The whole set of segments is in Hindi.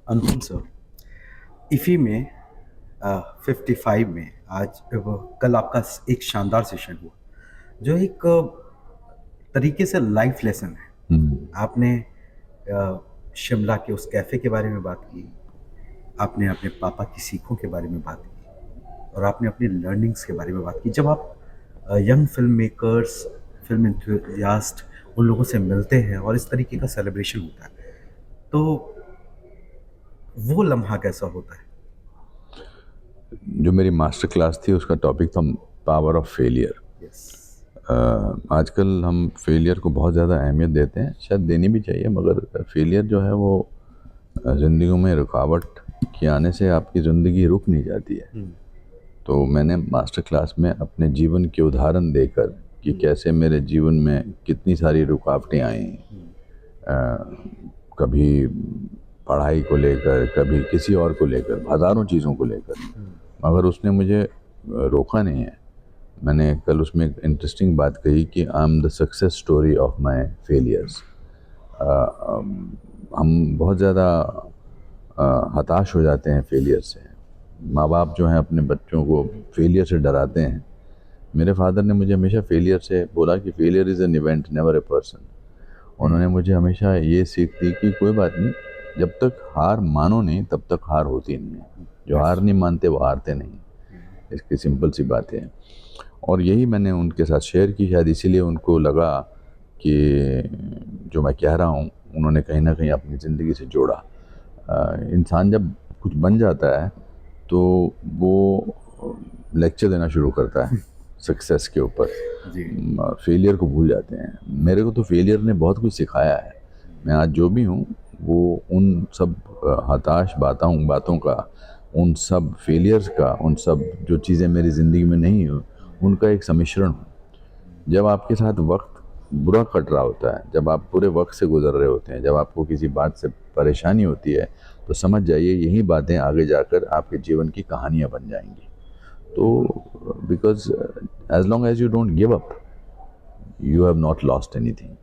अनुपम सर, इफ़ी में 55 में आज कल आपका एक शानदार सेशन हुआ जो एक तरीके से लाइफ लेसन है। आपने शिमला के उस कैफ़े के बारे में बात की, आपने अपने पापा की सीखों के बारे में बात की और आपने अपनी लर्निंग्स के बारे में बात की। जब आप young film makers, film enthusiast उन लोगों से मिलते हैं और इस तरीके का सेलिब्रेशन होता है, तो वो लम्हा कैसा होता है? जो मेरी मास्टर क्लास थी उसका टॉपिक था पावर ऑफ फेलियर। यस। आजकल हम फेलियर को बहुत ज़्यादा अहमियत देते हैं, शायद देनी भी चाहिए, मगर फेलियर जो है वो ज़िंदगी में रुकावट के आने से आपकी ज़िंदगी रुक नहीं जाती है। तो मैंने मास्टर क्लास में अपने जीवन के उदाहरण देकर कि कैसे मेरे जीवन में कितनी सारी रुकावटें आई, कभी पढ़ाई को लेकर, कभी किसी और को लेकर, हज़ारों चीज़ों को लेकर, मगर उसने मुझे रोका नहीं है। मैंने कल उसमें एक इंटरेस्टिंग बात कही कि I am the success story of my failures. हम बहुत ज़्यादा हताश हो जाते हैं फेलियर से। माँ बाप जो हैं अपने बच्चों को फेलियर से डराते हैं। मेरे फादर ने मुझे हमेशा फेलियर से बोला कि failure is an event, never a person. उन्होंने मुझे हमेशा ये सीख दी कि कोई बात नहीं, जब तक हार मानो नहीं तब तक हार होती नहीं है। जो हार नहीं मानते वो हारते नहीं। इसकी सिंपल सी बात है। और यही मैंने उनके साथ शेयर की, शायद इसीलिए उनको लगा कि जो मैं कह रहा हूँ उन्होंने कहीं ना कहीं अपनी ज़िंदगी से जोड़ा। इंसान जब कुछ बन जाता है तो वो लेक्चर देना शुरू करता है सक्सेस के ऊपर, जी। फेलियर को भूल जाते हैं। मेरे को तो फेलियर ने बहुत कुछ सिखाया है। मैं आज जो भी हूँ वो उन सब हताश बातों का, उन सब फेलियर्स का, उन सब जो चीज़ें मेरी ज़िंदगी में नहीं हुई उनका एक सम्मिश्रण हूँ। जब आपके साथ वक्त बुरा कट रहा होता है, जब आप पूरे वक्त से गुजर रहे होते हैं, जब आपको किसी बात से परेशानी होती है, तो समझ जाइए यही बातें आगे जाकर आपके जीवन की कहानियाँ बन जाएंगी। तो because as long as you don't give up, you have not lost anything.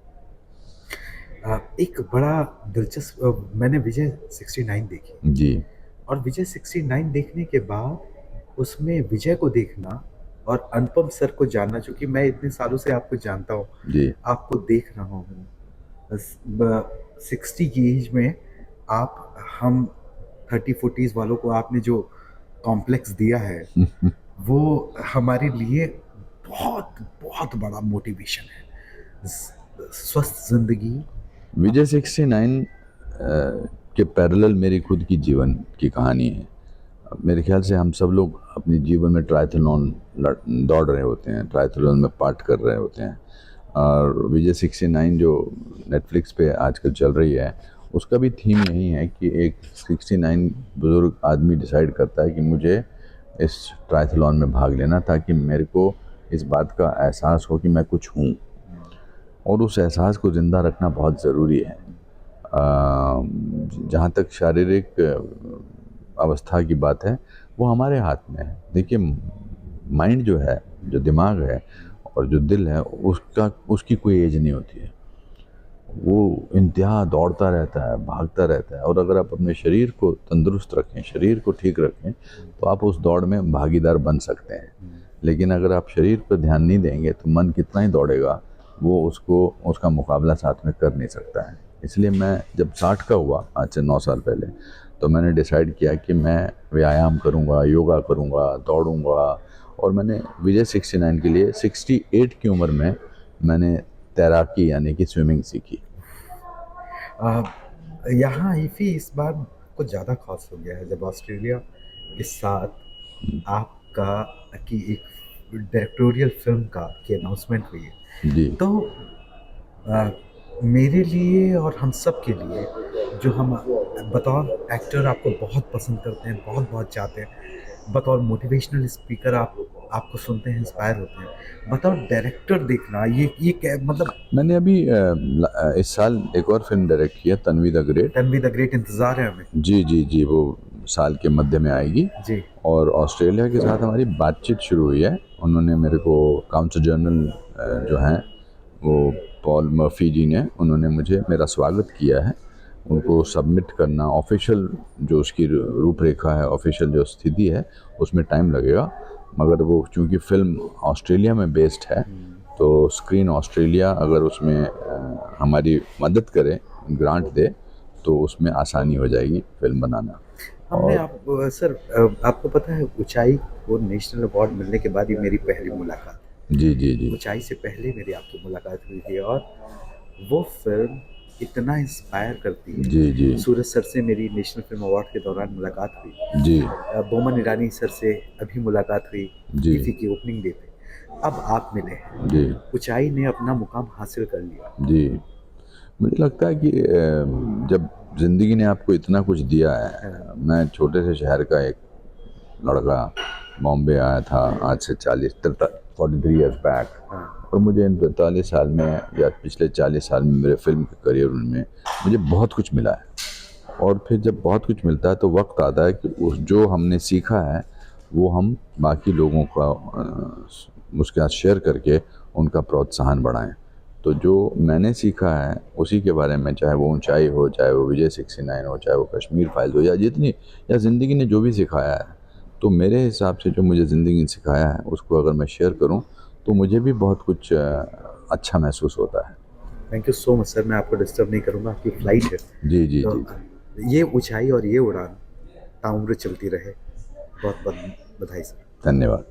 एक बड़ा दिलचस्प मैंने विजय 69 देखी जी। और विजय 69 देखने के बाद उसमें विजय को देखना और अनुपम सर को जानना, चूंकि मैं इतने सालों से आपको जानता हूँ, जी। आपको देख रहा हूँ 60 की एज में, आप हम 30-40s वालों को आपने जो कॉम्प्लेक्स दिया है वो हमारे लिए बहुत बहुत बड़ा मोटिवेशन है। स्वस्थ जिंदगी। विजय 69 के पैरेलल मेरी खुद की जीवन की कहानी है। मेरे ख्याल से हम सब लोग अपने जीवन में ट्रायथलॉन दौड़ रहे होते हैं, ट्रायथलॉन में पार्ट कर रहे होते हैं। और विजय 69 जो नेटफ्लिक्स पे आजकल चल रही है, उसका भी थीम यही है कि एक 69 बुज़ुर्ग आदमी डिसाइड करता है कि मुझे इस ट्रायथलॉन में भाग लेना, ताकि मेरे को इस बात का एहसास हो कि मैं कुछ हूँ। और उस एहसास को ज़िंदा रखना बहुत ज़रूरी है। जहाँ तक शारीरिक अवस्था की बात है, वो हमारे हाथ में है। देखिए, माइंड जो है, जो दिमाग है और जो दिल है, उसका उसकी कोई एज नहीं होती है। वो इंतहा दौड़ता रहता है, भागता रहता है। और अगर आप अपने शरीर को तंदुरुस्त रखें, शरीर को ठीक रखें, तो आप उस दौड़ में भागीदार बन सकते हैं। लेकिन अगर आप शरीर पर ध्यान नहीं देंगे तो मन कितना ही दौड़ेगा, वो उसका मुकाबला साथ में कर नहीं सकता है। इसलिए मैं जब 60 का हुआ, आज से 9 साल पहले, तो मैंने डिसाइड किया कि मैं व्यायाम करूँगा, योगा करूँगा, दौड़ूँगा। और मैंने विजय 69 के लिए 68 की उम्र में मैंने तैराकी यानी कि स्विमिंग सीखी। आ, यहाँ इफी इस बार कुछ ज़्यादा खास हो गया है जब ऑस्ट्रेलिया के साथ आपका की एक डायरेक्टोरियल फिल्म का की अनाउंसमेंट हुई है। जी। तो आ, मेरे लिए और हम सब के लिए, जो हम बतौर एक्टर आपको बहुत पसंद करते हैं, बहुत बहुत चाहते हैं, बतौर मोटिवेशनल स्पीकर आपको सुनते हैं, इंस्पायर होते हैं, बतौर डायरेक्टर देखना ये क्या मतलब। मैंने अभी इस साल एक और फिल्म डायरेक्ट किया, Tanvi the great. Tanvi the great इंतजार है हमें। जी जी जी, वो साल के मध्य में आएगी। जी। और ऑस्ट्रेलिया के साथ हमारी बातचीत शुरू हुई है। उन्होंने मेरे को, काउंसल जनरल जो हैं वो पॉल मर्फी जी ने, उन्होंने मुझे मेरा स्वागत किया है। उनको सबमिट करना, ऑफिशियल जो उसकी रूपरेखा है, ऑफिशियल जो स्थिति है, उसमें टाइम लगेगा। मगर वो चूँकि फ़िल्म ऑस्ट्रेलिया में बेस्ड है, तो स्क्रीन ऑस्ट्रेलिया अगर उसमें हमारी मदद करे, ग्रांट दे, तो उसमें आसानी हो जाएगी फ़िल्म बनाना। हमने और आप सर आपको पता है ऊंचाई को नेशनल अवार्ड मिलने के बाद ये मेरी पहली मुलाकात है। जी, जी, जी। ऊंचाई से पहले मेरी आपकी मुलाकात हुई थी और वो फिल्म इतना इंस्पायर करती है। जी, जी। सूरज सर से मेरी नेशनल फिल्म अवार्ड के दौरान मुलाकात हुई। जी, बोमन ईरानी सर से अभी मुलाकात हुई जी। इफ़ी की ओपनिंग डे पे। अब आप मिले हैं। जी, ऊंचाई ने अपना मुकाम हासिल कर लिया। जी। मुझे लगता है कि जब ज़िंदगी ने आपको इतना कुछ दिया है, हाँ, मैं छोटे से शहर का एक लड़का बॉम्बे आया था आज से 43 ईयर्स बैक, हाँ, और मुझे इन 45 साल में या पिछले 40 साल में मेरे फिल्म के करियर में मुझे बहुत कुछ मिला है। और फिर जब बहुत कुछ मिलता है तो वक्त आता है कि उस जो हमने सीखा है वो हम बाकी लोगों का उसके साथ शेयर करके उनका प्रोत्साहन बढ़ाएं। तो जो मैंने सीखा है उसी के बारे में, चाहे वो ऊंचाई हो, चाहे वो विजय 69 हो, चाहे वो कश्मीर फाइल्स हो, या जितनी, या ज़िंदगी ने जो भी सिखाया है, तो मेरे हिसाब से जो मुझे ज़िंदगी ने सिखाया है उसको अगर मैं शेयर करूं तो मुझे भी बहुत कुछ अच्छा महसूस होता है। Thank you so much sir. मैं आपको डिस्टर्ब नहीं करूँगा, आपकी फ़्लाइट है। जी, जी, तो जी, जी। ये ऊंचाई और ये उड़ान ताउम्र चलती रहे। बहुत बहुत बधाई सर। धन्यवाद।